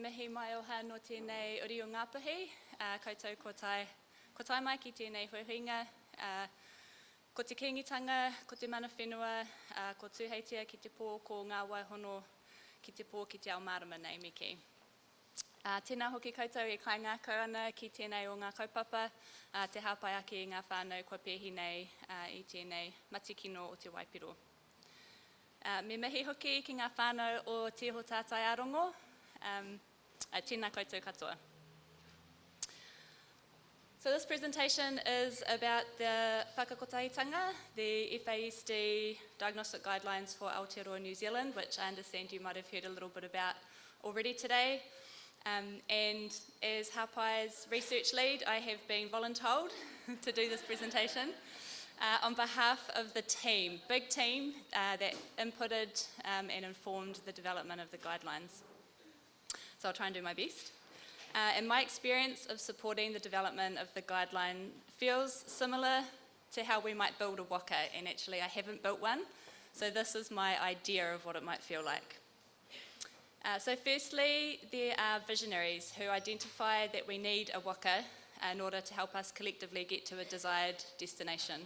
mihi mai o ha no tēnei uri o Ngāpuhi, koutou ko tai mai ki tēnei huihinga, ko te kingitanga, ko te mana whenua, ko tūheitia ki te pō, ko ngā waihono ki te pō ki te ao marama nei miki. Tēnā hoki koutou e kai ngā kau ana ki tēnei o ngā kaupapa, te Hāpai ake i ngā whānau kua pēhi nei i tēnei matikino o te Waipiro. Me mihi hoki ki ngā whānau o te ho tātai arongo, tēnā koutou katoa. So this presentation is about the Whakakothitanga, the FASD diagnostic guidelines for Aotearoa New Zealand, which I understand you might have heard a little bit about already today. And as Haupai's research lead, I have been voluntold to do this presentation on behalf of the team, big team that inputted and informed the development of the guidelines. So I'll try and do my best. And my experience of supporting the development of the guideline feels similar to how we might build a waka, and actually I haven't built one, so this is my idea of what it might feel like. So firstly, there are visionaries who identify that we need a waka in order to help us collectively get to a desired destination.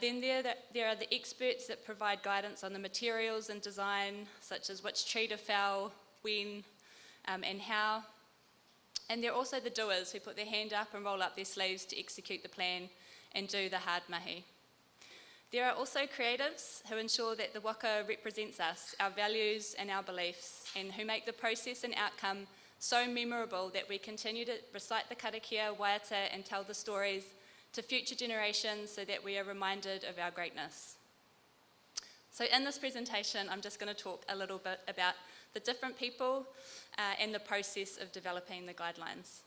Then there are the experts that provide guidance on the materials and design, such as which tree to fell, when, and how. And there are also the doers who put their hand up and roll up their sleeves to execute the plan and do the hard mahi. There are also creatives who ensure that the waka represents us, our values and our beliefs, and who make the process and outcome so memorable that we continue to recite the karakia, waiata, and tell the stories to future generations so that we are reminded of our greatness. So in this presentation, I'm just going to talk a little bit about the different people and the process of developing the guidelines.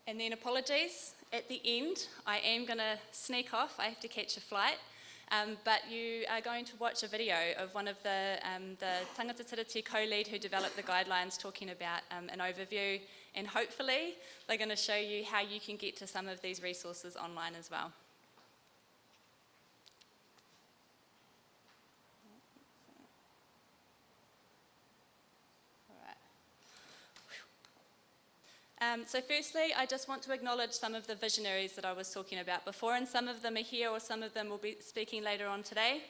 And then apologies, at the end, I am going to sneak off, I have to catch a flight, but you are going to watch a video of one of the tangata tiriti co-lead who developed the guidelines talking about an overview, and hopefully they're going to show you how you can get to some of these resources online as well. So firstly, I just want to acknowledge some of the visionaries that I was talking about before, and some of them are here or some of them will be speaking later on today.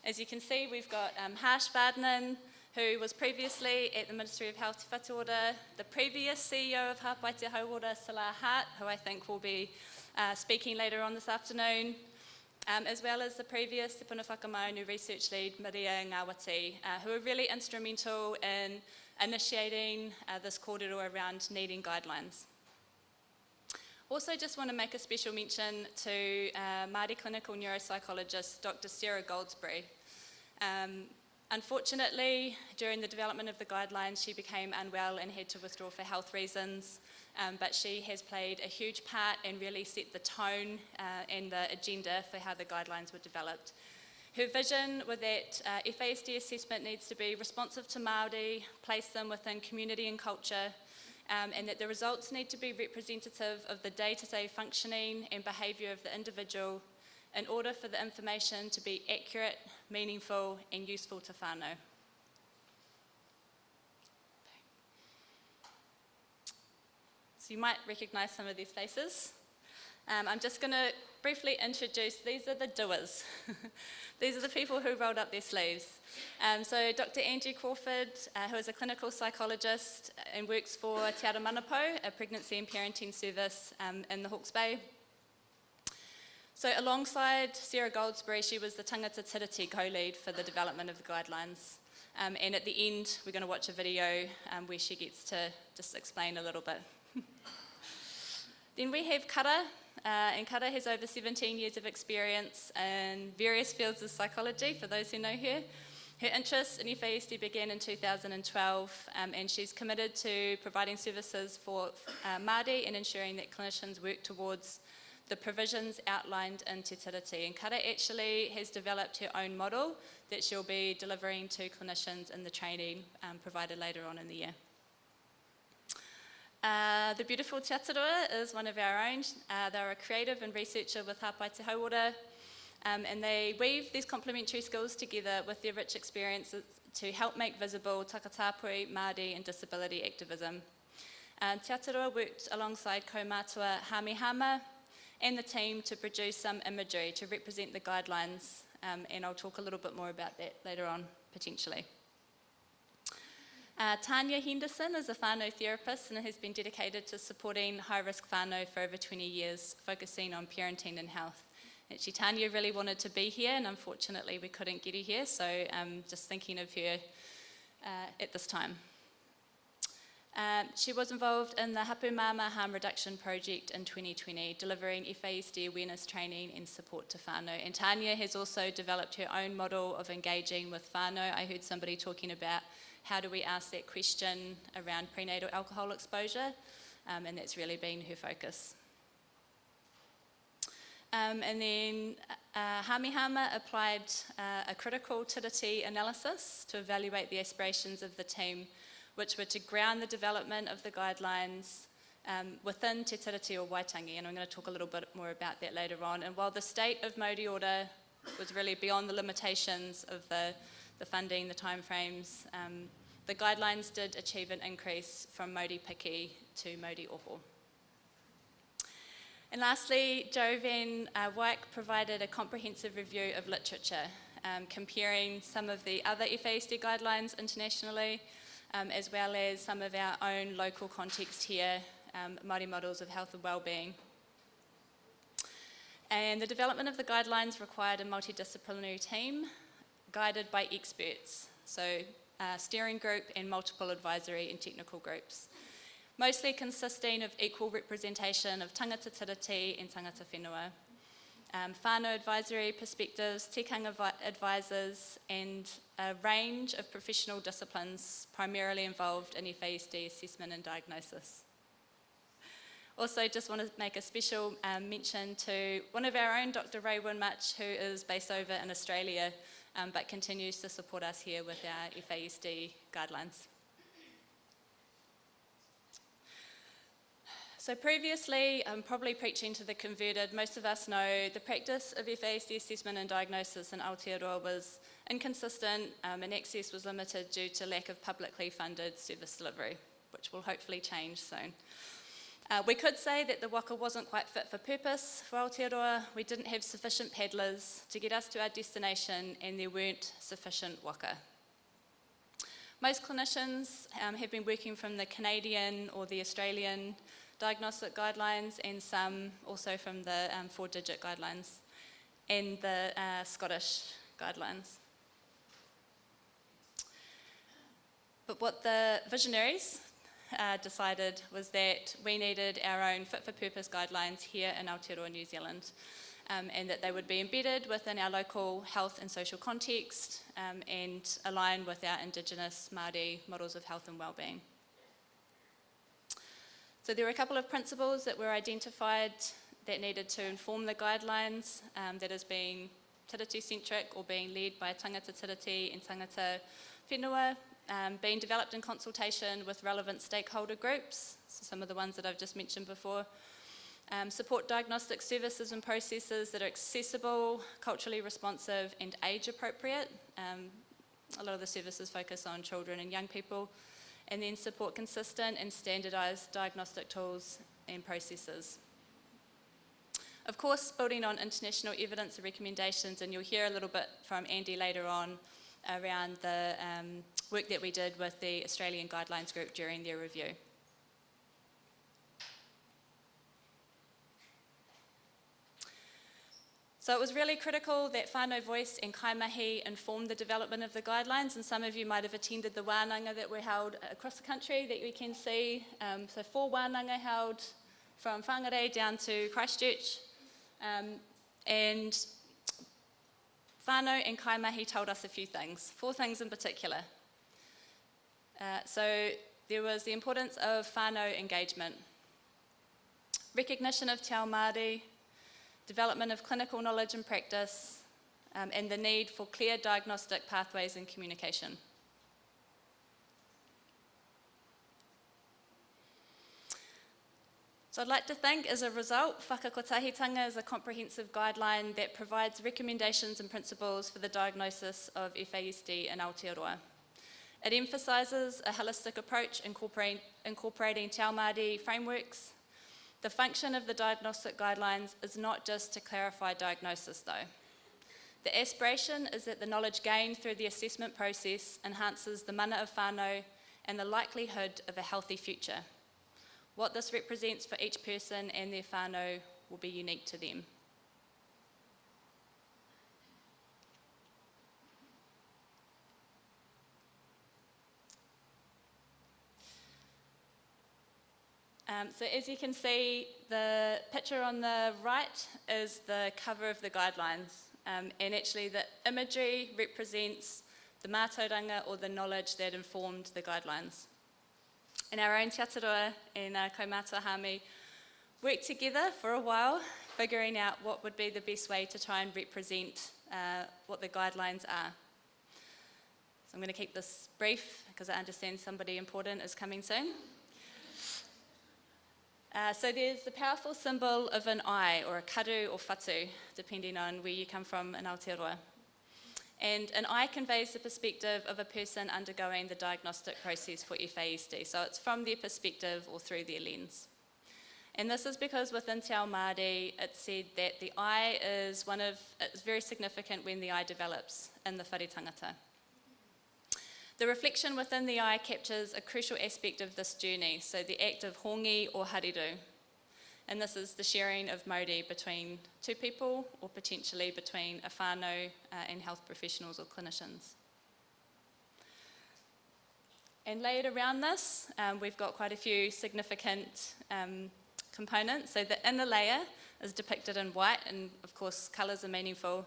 As you can see, we've got Harsh Vardhanan, who was previously at the Ministry of Health Te Whatuora, the previous CEO of Hāpai Te Hauora, Salah Hart, who I think will be speaking later on this afternoon, as well as the previous Te Puna Whakamaunu research lead, Maria Ngawati, who are really instrumental in initiating this kōrero around needing guidelines. Also just want to make a special mention to Māori clinical neuropsychologist Dr. Sarah Goldsberry. Unfortunately, during the development of the guidelines, she became unwell and had to withdraw for health reasons, but she has played a huge part and really set the tone and the agenda for how the guidelines were developed. Her vision was that FASD assessment needs to be responsive to Māori, place them within community and culture, and that the results need to be representative of the day-to-day functioning and behaviour of the individual in order for the information to be accurate, meaningful and useful to whānau. So you might recognise some of these faces. I'm just going to briefly introduce, these are the doers. These are the people who rolled up their sleeves. So Dr. Angie Crawford, who is a clinical psychologist and works for Te Ara Manapo, a pregnancy and parenting service in the Hawke's Bay. So alongside Sarah Goldsberry, she was the tangata tiriti co-lead for the development of the guidelines. And at the end, we're going to watch a video where she gets to just explain a little bit. Then we have Kara, and Kara has over 17 years of experience in various fields of psychology, for those who know her. Her interest in FASD began in 2012, and she's committed to providing services for Māori and ensuring that clinicians work towards the provisions outlined in Te Tiriti. And Kara actually has developed her own model that she'll be delivering to clinicians in the training provided later on in the year. The beautiful Te Atarua is one of our own. They're a creative and researcher with Hāpai Te Hauora, and they weave these complementary skills together with their rich experiences to help make visible takatapui, Māori and disability activism. Te Aotearoa worked alongside kaumātua Hamihama and the team to produce some imagery to represent the guidelines, and I'll talk a little bit more about that later on, potentially. Tanya Henderson is a whānau therapist and has been dedicated to supporting high-risk whānau for over 20 years, focusing on parenting and health. Actually, Tanya really wanted to be here, and unfortunately we couldn't get her here, so just thinking of her at this time. She was involved in the Hapu Mama Harm Reduction Project in 2020, delivering FASD awareness training and support to whānau. And Tanya has also developed her own model of engaging with whānau. I heard somebody talking about how do we ask that question around prenatal alcohol exposure, and that's really been her focus. And then Hamihama applied a critical tiriti analysis to evaluate the aspirations of the team, which were to ground the development of the guidelines within te tiriti o Waitangi, and I'm going to talk a little bit more about that later on. And while the state of Māori order was really beyond the limitations of the funding, the timeframes, the guidelines did achieve an increase from Māori Piki to Māori Oho. And lastly, Jo van Wyk provided a comprehensive review of literature, comparing some of the other FASD guidelines internationally, as well as some of our own local context here, Māori models of health and wellbeing. And the development of the guidelines required a multidisciplinary team guided by experts, so a steering group and multiple advisory and technical groups, mostly consisting of equal representation of tangata tiriti and tangata whenua, whānau advisory perspectives, tikanga advisors, and a range of professional disciplines primarily involved in FASD assessment and diagnosis. Also, just want to make a special mention to one of our own, Dr. Ray Winmuch, who is based over in Australia, but continues to support us here with our FASD guidelines. So previously, probably preaching to the converted, most of us know the practice of FASD assessment and diagnosis in Aotearoa was inconsistent, and access was limited due to lack of publicly funded service delivery, which will hopefully change soon. We could say that the waka wasn't quite fit for purpose for Aotearoa. We didn't have sufficient paddlers to get us to our destination, and there weren't sufficient waka. Most clinicians have been working from the Canadian or the Australian diagnostic guidelines, and some also from the 4-digit guidelines and the Scottish guidelines. But what the visionaries decided was that we needed our own fit-for-purpose guidelines here in Aotearoa, New Zealand, and that they would be embedded within our local health and social context and align with our Indigenous Māori models of health and wellbeing. So there were a couple of principles that were identified that needed to inform the guidelines, that is being tiriti-centric or being led by tangata tiriti and tangata whenua, being developed in consultation with relevant stakeholder groups, so some of the ones that I've just mentioned before, support diagnostic services and processes that are accessible, culturally responsive and age appropriate. A lot of the services focus on children and young people, and then support consistent and standardised diagnostic tools and processes. Of course, building on international evidence and recommendations, and you'll hear a little bit from Andy later on around the work that we did with the Australian Guidelines Group during their review. So it was really critical that whānau voice and kaimahi informed the development of the guidelines, and some of you might have attended the wānanga that were held across the country that you can see. So 4 wānanga held from Whangarei down to Christchurch, and whānau and kaimahi told us a few things, 4 things in particular. So there was the importance of whānau engagement, recognition of te ao Māori, development of clinical knowledge and practice, and the need for clear diagnostic pathways and communication. So I'd like to think, as a result, Whakakothitanga is a comprehensive guideline that provides recommendations and principles for the diagnosis of FASD in Aotearoa. It emphasises a holistic approach incorporating Te Ao Māori frameworks. The function of the diagnostic guidelines is not just to clarify diagnosis though. The aspiration is that the knowledge gained through the assessment process enhances the mana of whānau and the likelihood of a healthy future. What this represents for each person and their whānau will be unique to them. So as you can see, the picture on the right is the cover of the guidelines. And actually the imagery represents the mātauranga or the knowledge that informed the guidelines. And our own Te Atarua and Kaumātua Hāmi worked together for a while, figuring out what would be the best way to try and represent what the guidelines are. So I'm going to keep this brief because I understand somebody important is coming soon. So there's the powerful symbol of an eye, or a karu or whatu, depending on where you come from in Aotearoa. And an eye conveys the perspective of a person undergoing the diagnostic process for FASD. So it's from their perspective or through their lens. And this is because within Te Ao Māori, it's said that the eye is it's very significant when the eye develops in the whare tangata. The reflection within the eye captures a crucial aspect of this journey, so the act of hongi or hariru. And this is the sharing of mauri between two people or potentially between a whānau and health professionals or clinicians. And layered around this, we've got quite a few significant components. So the inner layer is depicted in white, and of course colours are meaningful.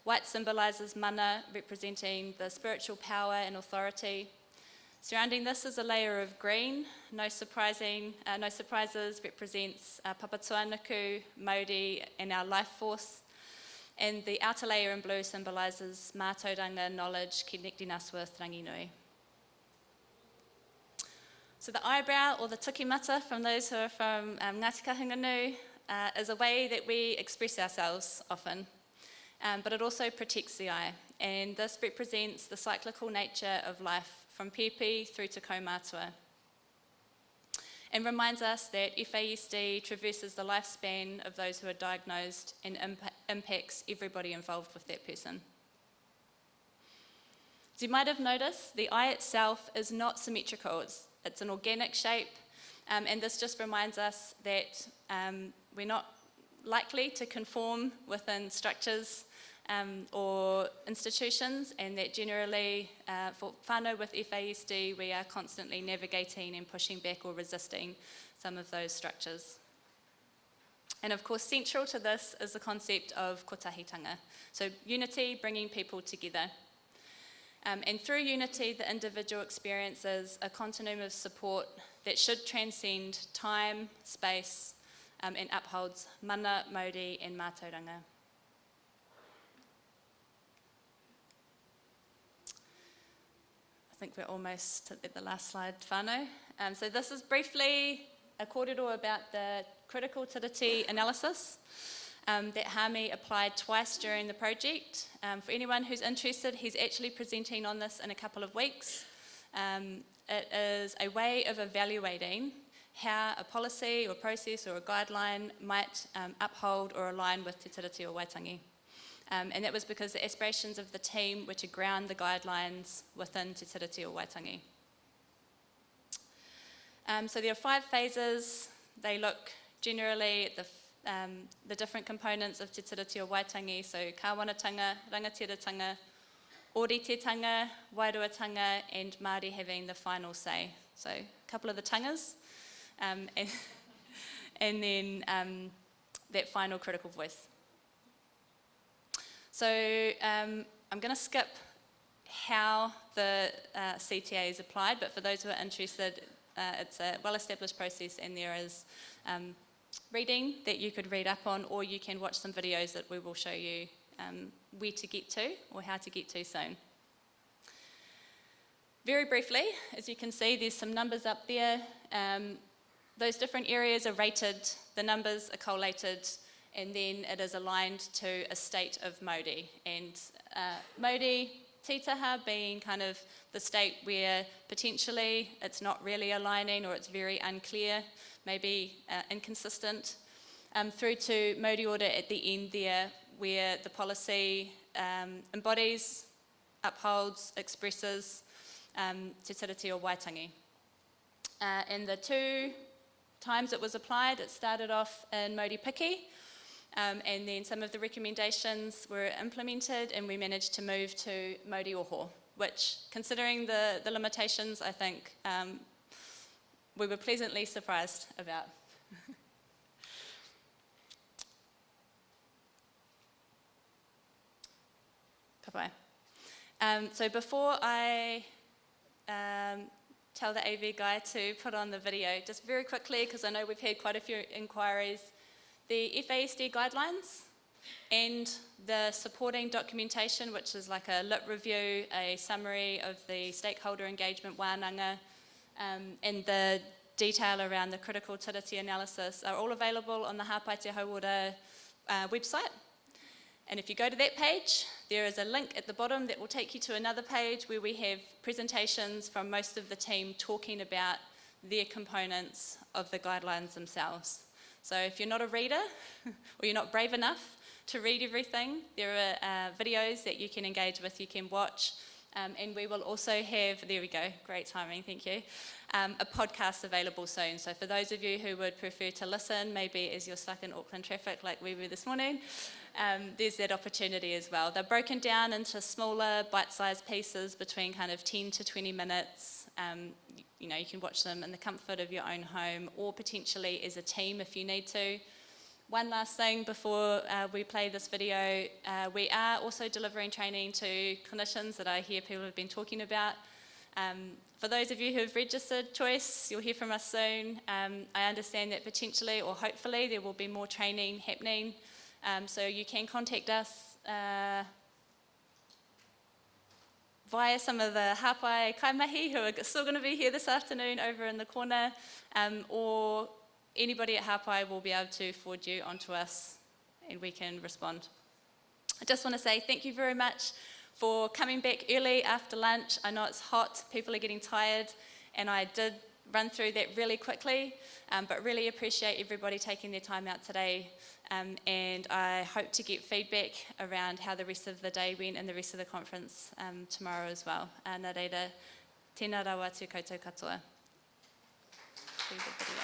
White symbolises mana, representing the spiritual power and authority. Surrounding this is a layer of green, no surprises, represents papatuanuku, mauri, and our life force. And the outer layer in blue symbolises mātauranga, knowledge, connecting us with ranginui. So the eyebrow, or the tukimata, from those who are from Ngāti Kahungunu, is a way that we express ourselves often. But it also protects the eye, and this represents the cyclical nature of life from pepe through to kaumātua, and reminds us that FASD traverses the lifespan of those who are diagnosed and impacts everybody involved with that person. As you might have noticed, the eye itself is not symmetrical, it's an organic shape, and this just reminds us that we're not likely to conform within structures or institutions, and that generally for whānau with FASD we are constantly navigating and pushing back or resisting some of those structures. And of course central to this is the concept of kotahitanga, so unity, bringing people together. And through unity the individual experiences a continuum of support that should transcend time, space, and upholds mana, mauri, and mātauranga. I think we're almost at the last slide, whānau. So this is briefly a kōrero about the critical tiriti analysis that Hāmi applied twice during the project. For anyone who's interested, he's actually presenting on this in a couple of weeks. It is a way of evaluating how a policy or process or a guideline might uphold or align with te tiriti o Waitangi. And that was because the aspirations of the team were to ground the guidelines within te tiriti o Waitangi. So there are 5 phases. They look generally at the different components of te tiriti o Waitangi, so kāwanatanga, rangatiratanga, ōritetanga, wairuatanga, and Māori having the final say. So a couple of the tangas. And then that final critical voice. So I'm going to skip how the CTA is applied, but for those who are interested, it's a well-established process, and there is reading that you could read up on, or you can watch some videos that we will show you where to get to or how to get to soon. Very briefly, as you can see, there's some numbers up there. Those different areas are rated, the numbers are collated, and then it is aligned to a state of mauri. And mauri, Titaha being kind of the state where potentially it's not really aligning or it's very unclear, maybe inconsistent, through to Mauri Order at the end there, where the policy embodies, upholds, expresses Te Tiriti o Waitangi. And the 2 times it was applied, it started off in Mauri Piki, and then some of the recommendations were implemented and we managed to move to Mauri Oho, which, considering the limitations, I think we were pleasantly surprised about. Hāpai. So before I tell the AV guy to put on the video, just very quickly, because I know we've had quite a few inquiries, the FASD guidelines and the supporting documentation, which is like a lit review, a summary of the stakeholder engagement wānanga, and the detail around the critical tiriti analysis are all available on the Hāpai Te Hauora website. And if you go to that page, there is a link at the bottom that will take you to another page where we have presentations from most of the team talking about their components of the guidelines themselves. So if you're not a reader or you're not brave enough to read everything, there are videos that you can engage with, you can watch, and we will also have, there we go, great timing, thank you, a podcast available soon. So for those of you who would prefer to listen, maybe as you're stuck in Auckland traffic like we were this morning, there's that opportunity as well. They're broken down into smaller bite-sized pieces between kind of 10 to 20 minutes. You know, you can watch them in the comfort of your own home or potentially as a team if you need to. One last thing before we play this video, we are also delivering training to clinicians that I hear people have been talking about. For those of you who have registered Choice, you'll hear from us soon. I understand that potentially or hopefully there will be more training happening. So you can contact us via some of the Hāpai kaimahi who are still going to be here this afternoon over in the corner, or anybody at Hāpai will be able to forward you onto us and we can respond. I just want to say thank you very much for coming back early after lunch. I know it's hot, people are getting tired, and I did run through that really quickly, but really appreciate everybody taking their time out today, and I hope to get feedback around how the rest of the day went and the rest of the conference tomorrow as well. Nā reira, tēnā rawa tū koutou katoa. See the video.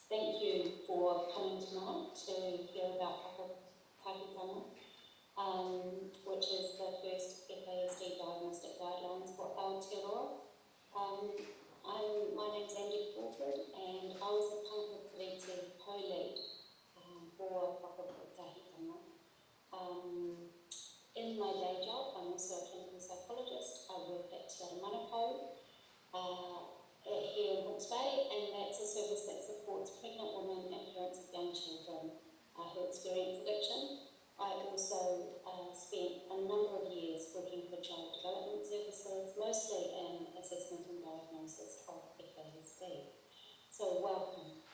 Thank you for coming tonight to hear about Whakakothitanga, which is the first FASD diagnostic guidelines for Aotearoa. My name's Andy Crawford, and I was the Whakakothitanga co-lead for Whakakothitanga. In my day job, I'm also a clinical psychologist. I work at Te Aramanako, here in Hawke's Bay, and that's a service that supports pregnant women and parents of young children who experience addiction. I also spent a number of years working for child development services, mostly in assessment and diagnosis of FASD. So welcome.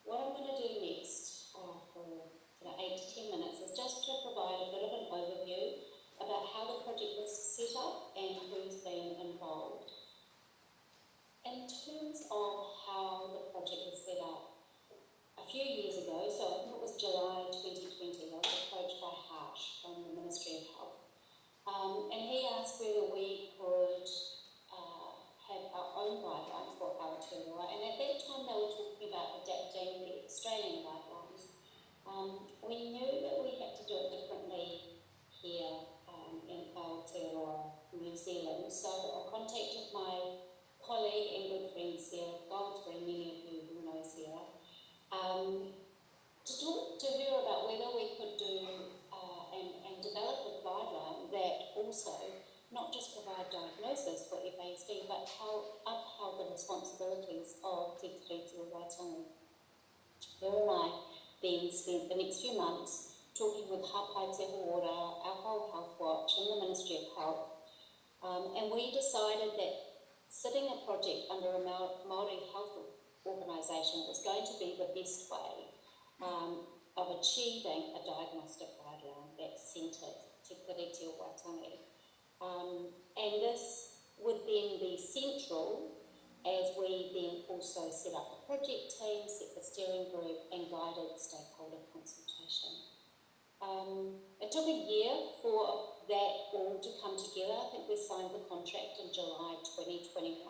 What I'm going to do next for 8 to 10 minutes is just to provide a bit of an overview about how the project was set up and who's been involved. In terms of how the project was set up, a few years ago, so I think it was July 2020, I was approached by Harsh from the Ministry of Health, and he asked whether we could have our own guidelines for Aotearoa, and at that time they were talking about adapting the Australian guidelines. We knew that we had to do it differently here in Aotearoa, New Zealand, so I contacted my colleague and good friend Sarah Goldsbury, many of you who know Sarah, to talk to her about whether we could do and develop a guideline that also not just provided a diagnosis for FASD, but upheld the responsibilities of Te Tiriti o Waitangi. Her and I then spent the next few months talking with Hāpai te Hauora, our whole Health Watch and the Ministry of Health, and we decided that sitting a project under a Māori health organisation was going to be the best way of achieving a diagnostic guideline that centred Te Tiriti o Waitangi. And this would then be central as we then also set up a project team, set the steering group and guided stakeholder consultation. It took a year for that all to come together. I think we signed the contract in July 2021.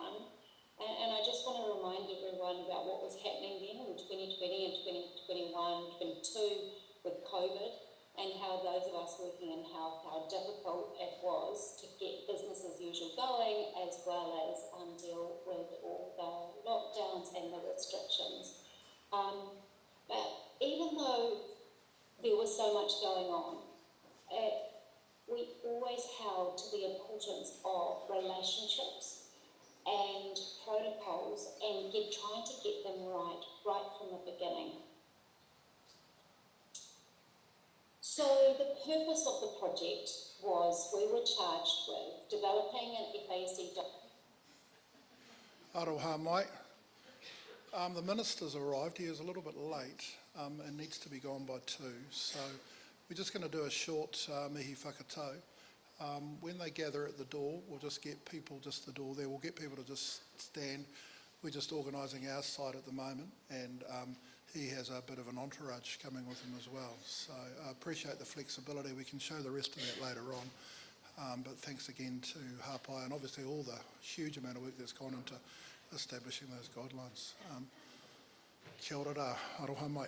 And I just want to remind everyone about what was happening then in 2020 and 2021, 22 with COVID, and how those of us working in health, how difficult it was to get business as usual going, as well as deal with all the lockdowns and the restrictions. But even though there was so much going on, we always held to the importance of relationships and protocols and trying to get them right from the beginning. So the purpose of the project was we were charged with developing an FASD Aroha mai. The minister's arrived. He is a little bit late and needs to be gone by 2. So we're just going to do a short mihi whakatau. When they gather at the door, we'll just get people just the door there. We'll get people to just stand. We're just organising our side at the moment, and he has a bit of an entourage coming with him as well. So I appreciate the flexibility. We can show the rest of that later on. But thanks again to Hāpai and obviously all the huge amount of work that's gone into establishing those guidelines. Kia ora rā, aroha mai.